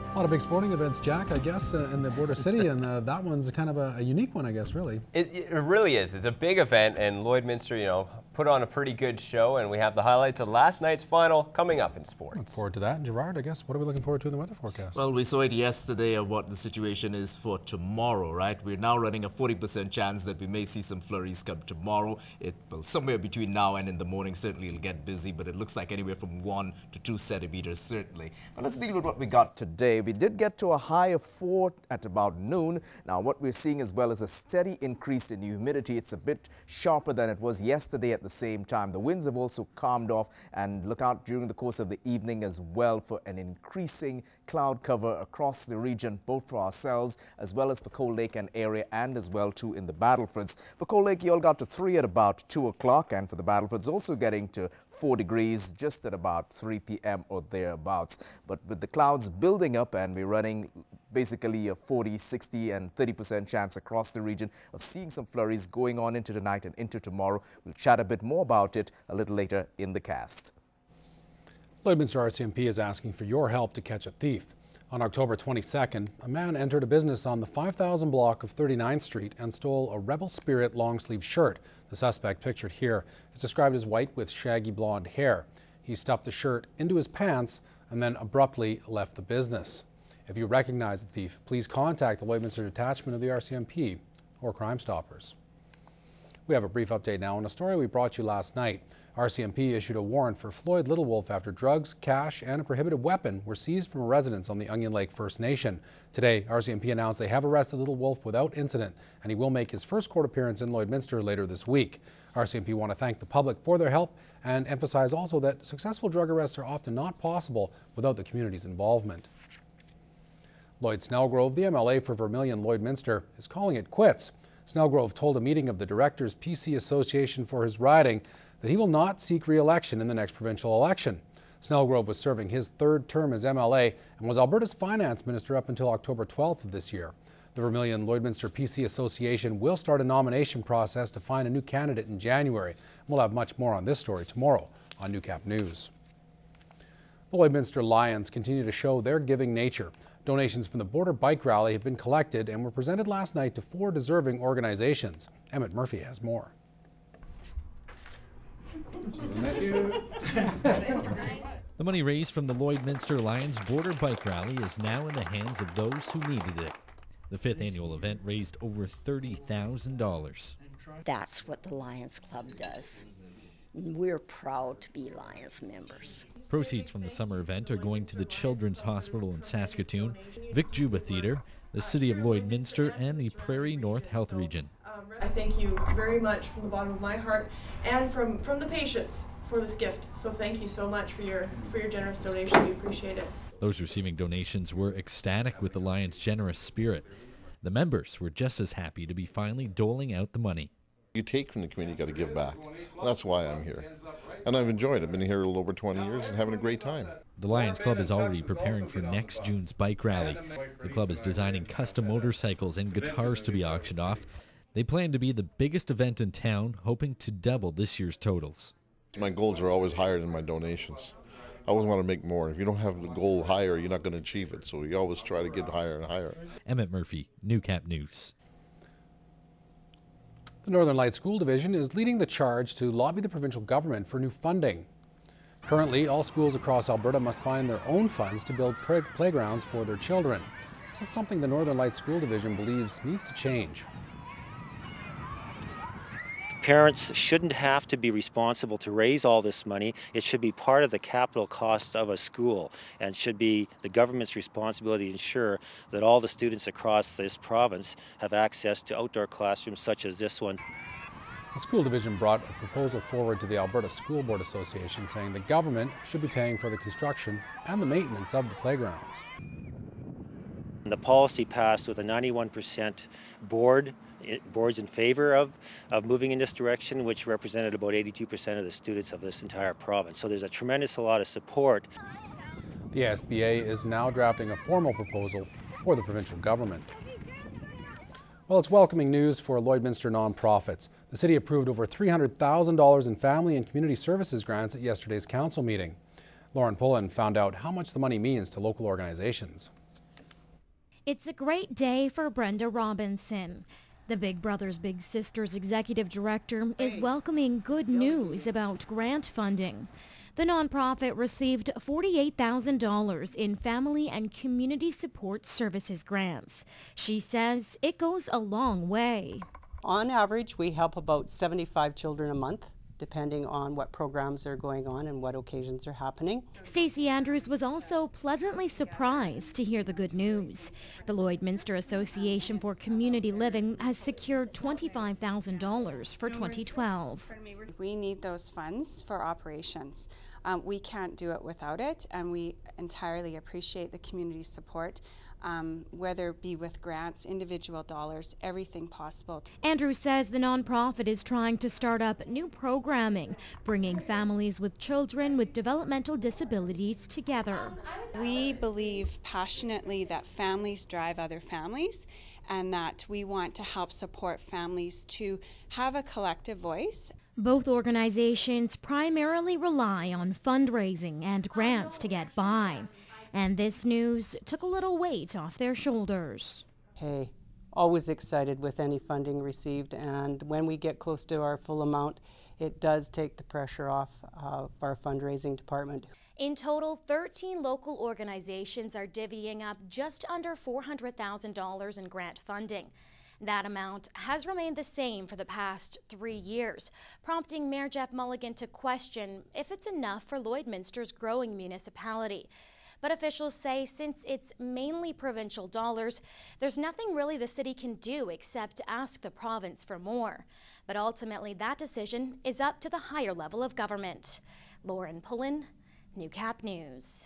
A lot of big sporting events, Jack, I guess, in the border city, and that one's kind of a unique one, I guess, really. It really is. It's a big event, and Lloydminster, put on a pretty good show, and we have the highlights of last night's final coming up in sports. Look forward to that. And Gerard, I guess, what are we looking forward to in the weather forecast? Well, we saw it yesterday of what the situation is for tomorrow, right? We're now running a 40% chance that we may see some flurries come tomorrow. Somewhere between now and in the morning, certainly it'll get busy, but it looks like anywhere from 1 to 2 centimeters, certainly. But let's deal with what we got today. We did get to a high of 4 at about noon. Now, what we're seeing as well is a steady increase in humidity. It's a bit sharper than it was yesterday at the same time. The winds have also calmed off, and look out during the course of the evening as well for an increasing cloud cover across the region, both for ourselves as well as for Cold Lake and area, and as well too in the Battlefords. For Cold Lake, you all got to 3 at about 2 o'clock, and for the Battlefords also getting to 4 degrees just at about 3 p.m. or thereabouts. But with the clouds building up, and we're running basically a 40, 60 and 30% chance across the region of seeing some flurries going on into tonight and into tomorrow. We'll chat a bit more about it a little later in the cast. Lloydminster RCMP is asking for your help to catch a thief. On October 22nd, a man entered a business on the 5000 block of 39th Street and stole a Rebel Spirit long-sleeve shirt. The suspect, pictured here, is described as white with shaggy blonde hair. He stuffed the shirt into his pants and then abruptly left the business. If you recognize the thief, please contact the Lloydminster detachment of the RCMP or Crime Stoppers. We have a brief update now on a story we brought you last night. RCMP issued a warrant for Floyd Littlewolf after drugs, cash and a prohibited weapon were seized from a residence on the Onion Lake First Nation. Today, RCMP announced they have arrested Littlewolf without incident, and he will make his first court appearance in Lloydminster later this week. RCMP want to thank the public for their help and emphasize also that successful drug arrests are often not possible without the community's involvement. Lloyd Snelgrove, the MLA for Vermilion Lloydminster, is calling it quits. Snelgrove told a meeting of the Directors PC Association for his riding that he will not seek re-election in the next provincial election. Snelgrove was serving his 3rd term as MLA and was Alberta's finance minister up until October 12th of this year. The Vermilion Lloydminster PC Association will start a nomination process to find a new candidate in January. We'll have much more on this story tomorrow on Newcap News. The Lloydminster Lions continue to show their giving nature. Donations from the Border Bike Rally have been collected and were presented last night to 4 deserving organizations. Emmett Murphy has more. The money raised from the Lloydminster Lions Border Bike Rally is now in the hands of those who needed it. The 5th annual event raised over $30,000. That's what the Lions Club does. We're proud to be Lions members. Proceeds from the summer event are going to the Children's Hospital in Saskatoon, Vic Juba Theatre, the City of Lloydminster, and the Prairie North Health Region. I thank you very much from the bottom of my heart and from the patients for this gift. So thank you so much for your generous donation. We appreciate it. Those receiving donations were ecstatic with the Lions' generous spirit. The members were just as happy to be finally doling out the money. You take from the community, you got to give back. That's why I'm here. And I've enjoyed it. I've been here a little over 20 years and having a great time. The Lions Club is already preparing for next June's bike rally. The club is designing custom motorcycles and guitars to be auctioned off. They plan to be the biggest event in town, hoping to double this year's totals. My goals are always higher than my donations. I always want to make more. If you don't have the goal higher, you're not going to achieve it. So you always try to get higher and higher. Emmett Murphy, Newcap News. The Northern Lights School Division is leading the charge to lobby the provincial government for new funding. Currently, all schools across Alberta must find their own funds to build playgrounds for their children. This is something the Northern Lights School Division believes needs to change. Parents shouldn't have to be responsible to raise all this money. It should be part of the capital costs of a school and should be the government's responsibility to ensure that all the students across this province have access to outdoor classrooms such as this one. The school division brought a proposal forward to the Alberta School Board Association saying the government should be paying for the construction and the maintenance of the playgrounds. The policy passed with a 91% boards in favor of moving in this direction, which represented about 82% of the students of this entire province. So there's a tremendous lot of support. The SBA is now drafting a formal proposal for the provincial government. Well, it's welcoming news for Lloydminster nonprofits. The city approved over $300,000 in family and community services grants at yesterday's council meeting. Lauren Pullen found out how much the money means to local organizations. It's a great day for Brenda Robinson. The Big Brothers Big Sisters executive director is welcoming good news about grant funding. The nonprofit received $48,000 in family and community support services grants. She says it goes a long way. On average, we help about 75 children a month, depending on what programs are going on and what occasions are happening. Stacey Andrews was also pleasantly surprised to hear the good news. The Lloydminster Association for Community Living has secured $25,000 for 2012. We need those funds for operations. We can't do it without it, and we entirely appreciate the community support. Whether it be with grants, individual dollars, everything possible. Andrews says the nonprofit is trying to start up new programming, bringing families with children with developmental disabilities together. We believe passionately that families drive other families, and that we want to help support families to have a collective voice. Both organizations primarily rely on fundraising and grants to get by. And this news took a little weight off their shoulders. Hey, always excited with any funding received, and when we get close to our full amount, it does take the pressure off of our fundraising department. In total, 13 local organizations are divvying up just under $400,000 in grant funding. That amount has remained the same for the past 3 years, prompting Mayor Jeff Mulligan to question if it's enough for Lloydminster's growing municipality. But officials say since it's mainly provincial dollars, there's nothing really the city can do except ask the province for more. But ultimately, that decision is up to the higher level of government. Lauren Pullen, New Cap News.